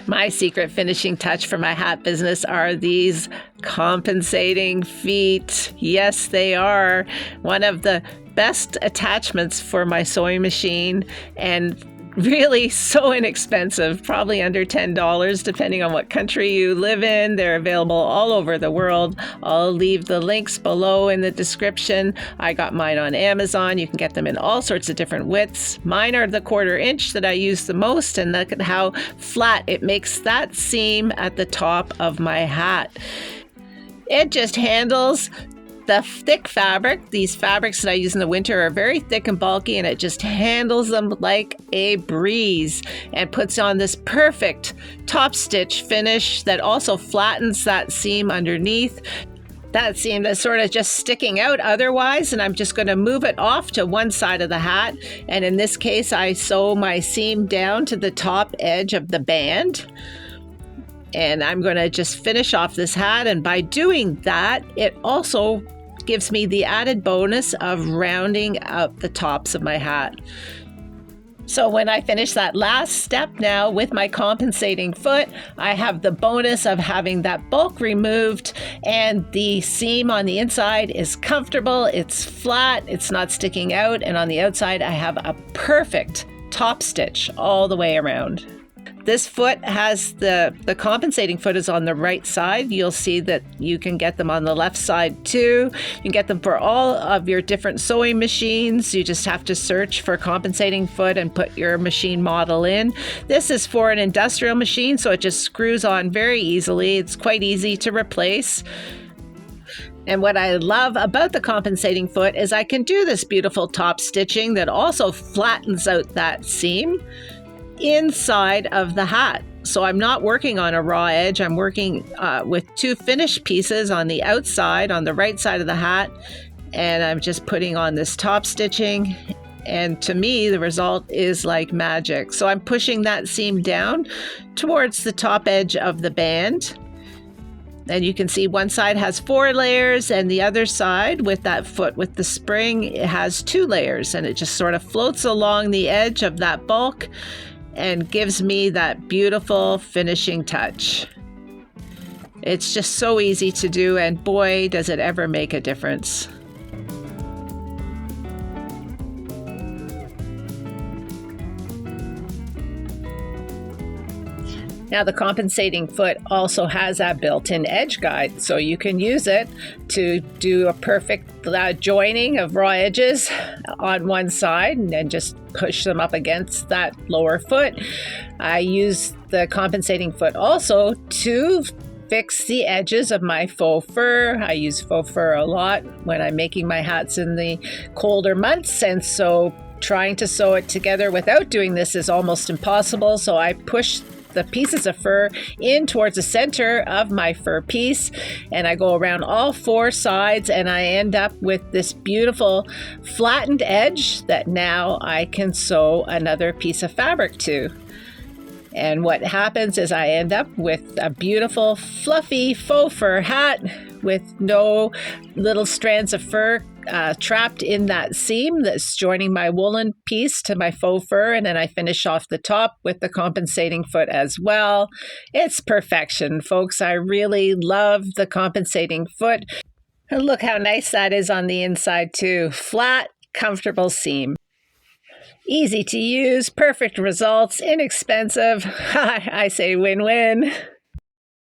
My secret finishing touch for my hat business are these compensating feet. Yes, they are one of the best attachments for my sewing machine, and really so inexpensive, probably under $10 depending on what country you live in. They're available all over the world. I'll leave the links below in the description. I got mine on Amazon. You can get them in all sorts of different widths. Mine are the 1/4 inch that I use the most, and look at how flat it makes that seam at the top of my hat. It just handles the thick fabric. These fabrics that I use in the winter are very thick and bulky, and it just handles them like a breeze and puts on this perfect top stitch finish that also flattens that seam underneath. That seam that's sort of just sticking out otherwise, and I'm just going to move it off to one side of the hat. And in this case, I sew my seam down to the top edge of the band. And I'm going to just finish off this hat. And by doing that, it also gives me the added bonus of rounding out the tops of my hat. So when I finish that last step now with my compensating foot, I have the bonus of having that bulk removed, and the seam on the inside is comfortable, it's flat, it's not sticking out, and on the outside I have a perfect top stitch all the way around. This foot has the compensating foot is on the right side. You'll see that you can get them on the left side too. You can get them for all of your different sewing machines. You just have to search for compensating foot and put your machine model in. This is for an industrial machine, so it just screws on very easily. It's quite easy to replace. And what I love about the compensating foot is I can do this beautiful top stitching that also flattens out that seam inside of the hat. So I'm not working on a raw edge. I'm working with 2 finished pieces on the outside, on the right side of the hat, and I'm just putting on this top stitching. And to me, the result is like magic. So I'm pushing that seam down towards the top edge of the band. And you can see one side has 4 layers, and the other side with that foot with the spring, it has 2 layers, and it just sort of floats along the edge of that bulk and gives me that beautiful finishing touch. It's just so easy to do, and boy, does it ever make a difference. Now the compensating foot also has a built-in edge guide, so you can use it to do a perfect joining of raw edges on one side and then just push them up against that lower foot. I use the compensating foot also to fix the edges of my faux fur. I use faux fur a lot when I'm making my hats in the colder months, and so trying to sew it together without doing this is almost impossible. So I push the pieces of fur in towards the center of my fur piece, and I go around all 4 sides, and I end up with this beautiful flattened edge that now I can sew another piece of fabric to. And what happens is I end up with a beautiful fluffy faux fur hat with no little strands of fur trapped in that seam that's joining my woolen piece to my faux fur, and then I finish off the top with the compensating foot as well. It's perfection, folks. I really love the compensating foot. And look how nice that is on the inside too. Flat, comfortable seam. Easy to use, perfect results, inexpensive. I say win-win.